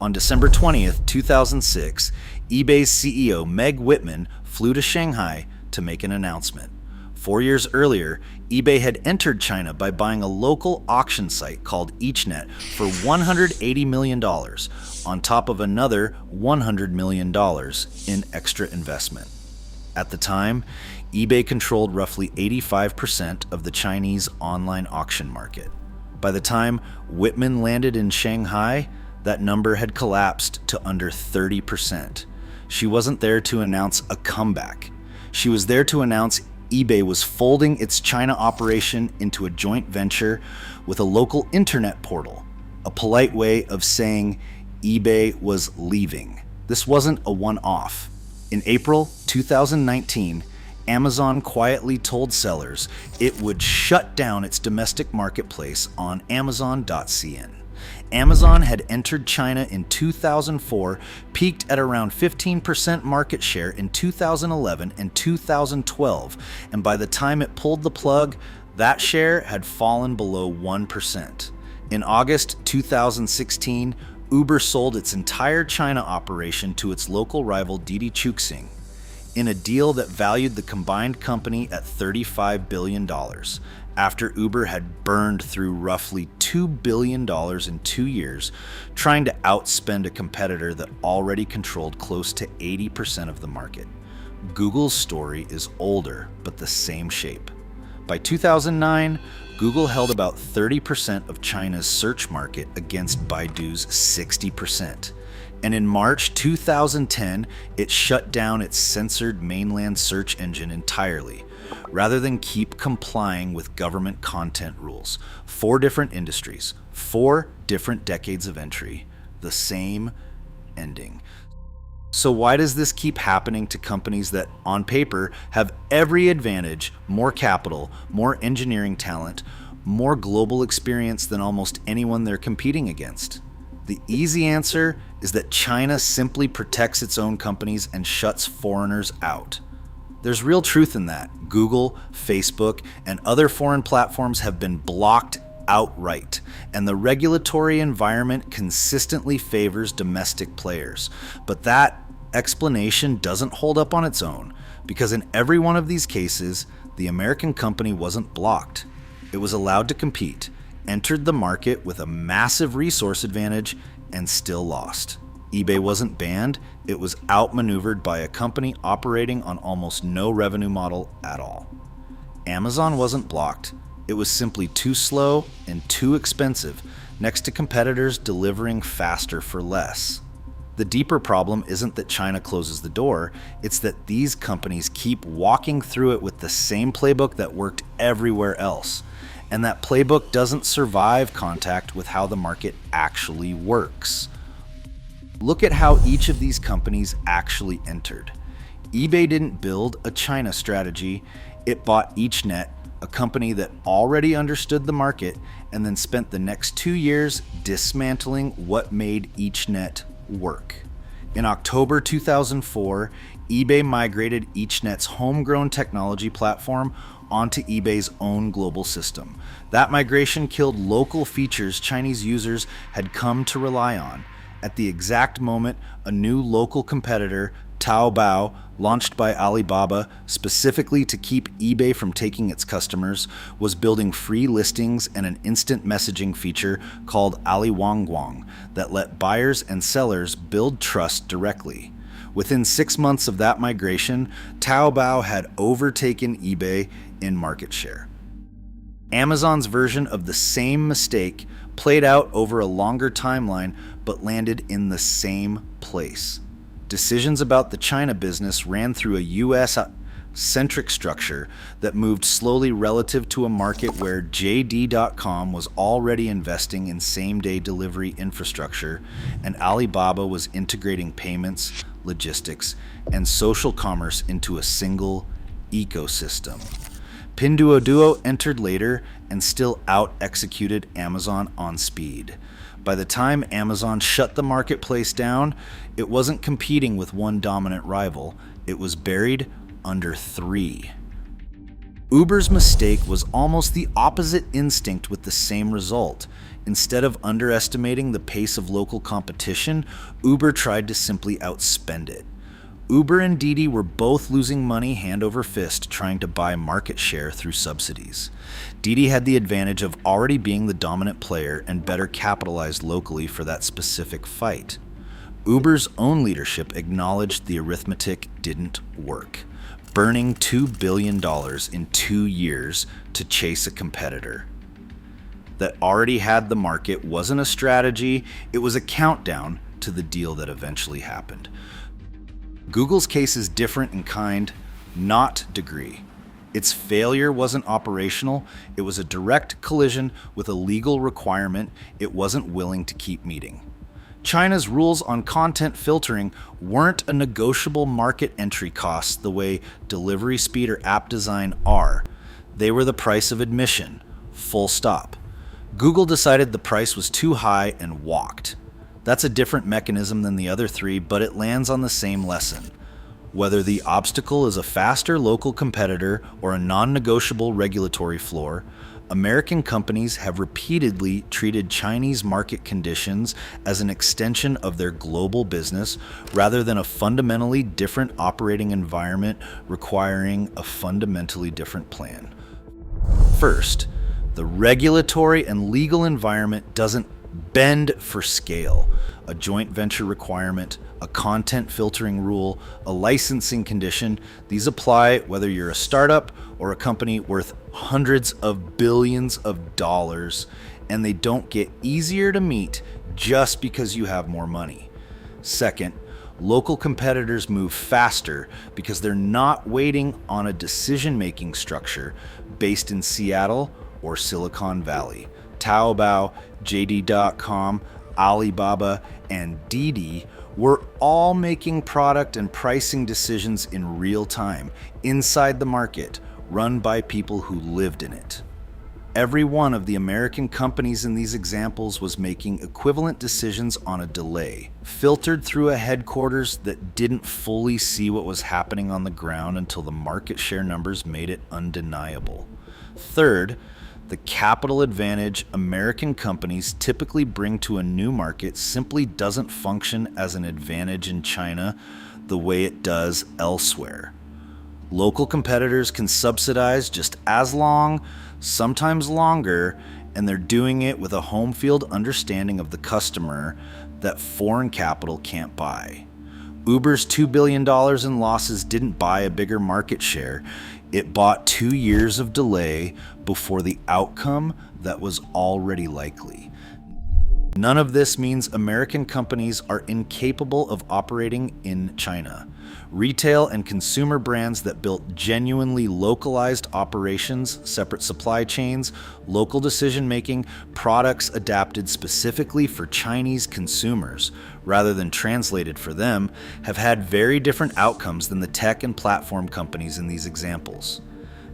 On December 20th, 2006, eBay's CEO Meg Whitman flew to Shanghai to make an announcement. 4 years earlier, eBay had entered China by buying a local auction site called EachNet for $180 million, on top of another $100 million in extra investment. At the time, eBay controlled roughly 85% of the Chinese online auction market. By the time Whitman landed in Shanghai, that number had collapsed to under 30%. She wasn't there to announce a comeback. She was there to announce eBay was folding its China operation into a joint venture with a local internet portal, a polite way of saying eBay was leaving. This wasn't a one-off. In April 2019, Amazon quietly told sellers it would shut down its domestic marketplace on Amazon.cn. Amazon had entered China in 2004, peaked at around 15% market share in 2011 and 2012, and by the time it pulled the plug, that share had fallen below 1%. In August 2016, Uber sold its entire China operation to its local rival Didi Chuxing, in a deal that valued the combined company at $35 billion, after Uber had burned through roughly $2 billion in 2 years, trying to outspend a competitor that already controlled close to 80% of the market. Google's story is older, but the same shape. By 2009, Google held about 30% of China's search market against Baidu's 60%. And in March 2010, it shut down its censored mainland search engine entirely, rather than keep complying with government content rules. 4 different industries, 4 different decades of entry, the same ending. So why does this keep happening to companies that, on paper, have every advantage, more capital, more engineering talent, more global experience than almost anyone they're competing against? The easy answer is that China simply protects its own companies and shuts foreigners out. There's real truth in that. Google, Facebook, and other foreign platforms have been blocked outright, and the regulatory environment consistently favors domestic players. But that explanation doesn't hold up on its own, because in every one of these cases, the American company wasn't blocked. It was allowed to compete, entered the market with a massive resource advantage, and still lost. eBay wasn't banned, it was outmaneuvered by a company operating on almost no revenue model at all. Amazon wasn't blocked, it was simply too slow and too expensive, next to competitors delivering faster for less. The deeper problem isn't that China closes the door, it's that these companies keep walking through it with the same playbook that worked everywhere else. And that playbook doesn't survive contact with how the market actually works. Look at how each of these companies actually entered. eBay didn't build a China strategy, it bought EachNet, a company that already understood the market, and then spent the next 2 years dismantling what made EachNet work. In October 2004, eBay migrated EachNet's homegrown technology platform onto eBay's own global system. That migration killed local features Chinese users had come to rely on. At the exact moment, a new local competitor, Taobao, launched by Alibaba specifically to keep eBay from taking its customers, was building free listings and an instant messaging feature called Ali Wangguang that let buyers and sellers build trust directly. Within 6 months of that migration, Taobao had overtaken eBay in market share. Amazon's version of the same mistake played out over a longer timeline but landed in the same place. Decisions about the China business ran through a US-centric structure that moved slowly relative to a market where JD.com was already investing in same-day delivery infrastructure, and Alibaba was integrating payments, logistics, and social commerce into a single ecosystem. Pinduoduo entered later and still out-executed Amazon on speed. By the time Amazon shut the marketplace down, it wasn't competing with one dominant rival, it was buried under 3. Uber's mistake was almost the opposite instinct with the same result. Instead of underestimating the pace of local competition, Uber tried to simply outspend it. Uber and Didi were both losing money hand over fist trying to buy market share through subsidies. Didi had the advantage of already being the dominant player and better capitalized locally for that specific fight. Uber's own leadership acknowledged the arithmetic didn't work, burning $2 billion in 2 years to chase a competitor that already had the market wasn't a strategy, it was a countdown to the deal that eventually happened. Google's case is different in kind, not degree. Its failure wasn't operational, it was a direct collision with a legal requirement it wasn't willing to keep meeting. China's rules on content filtering weren't a negotiable market entry cost the way delivery speed or app design are. They were the price of admission, full stop. Google decided the price was too high and walked. That's a different mechanism than the other three, but it lands on the same lesson. Whether the obstacle is a faster local competitor or a non-negotiable regulatory floor, American companies have repeatedly treated Chinese market conditions as an extension of their global business rather than a fundamentally different operating environment requiring a fundamentally different plan. First, the regulatory and legal environment doesn't bend for scale. A joint venture requirement, a content filtering rule, a licensing condition, these apply whether you're a startup or a company worth hundreds of billions of dollars, and they don't get easier to meet just because you have more money. Second, local competitors move faster because they're not waiting on a decision-making structure based in Seattle or Silicon Valley. Taobao, JD.com, Alibaba, and Didi were all making product and pricing decisions in real time, inside the market, run by people who lived in it. Every one of the American companies in these examples was making equivalent decisions on a delay, filtered through a headquarters that didn't fully see what was happening on the ground until the market share numbers made it undeniable. Third, the capital advantage American companies typically bring to a new market simply doesn't function as an advantage in China the way it does elsewhere. Local competitors can subsidize just as long, sometimes longer, and they're doing it with a home field understanding of the customer that foreign capital can't buy. Uber's $2 billion in losses didn't buy a bigger market share. It bought 2 years of delay before the outcome that was already likely. None of this means American companies are incapable of operating in China. Retail and consumer brands that built genuinely localized operations, separate supply chains, local decision-making, products adapted specifically for Chinese consumers, rather than translated for them, have had very different outcomes than the tech and platform companies in these examples.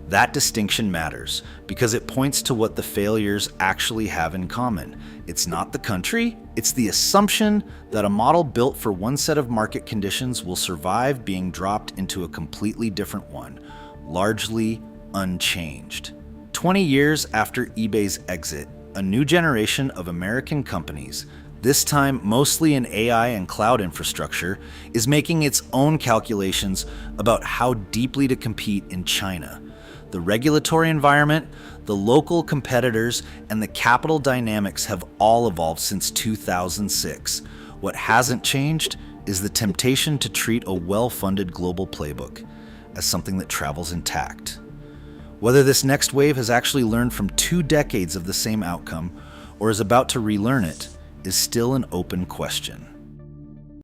That distinction matters because it points to what the failures actually have in common. It's not the country, it's the assumption that a model built for one set of market conditions will survive being dropped into a completely different one, largely unchanged. 20 years after eBay's exit, a new generation of American companies, this time mostly in AI and cloud infrastructure, is making its own calculations about how deeply to compete in China. The regulatory environment, the local competitors, and the capital dynamics have all evolved since 2006. What hasn't changed is the temptation to treat a well-funded global playbook as something that travels intact. Whether this next wave has actually learned from 2 decades of the same outcome or is about to relearn it is still an open question.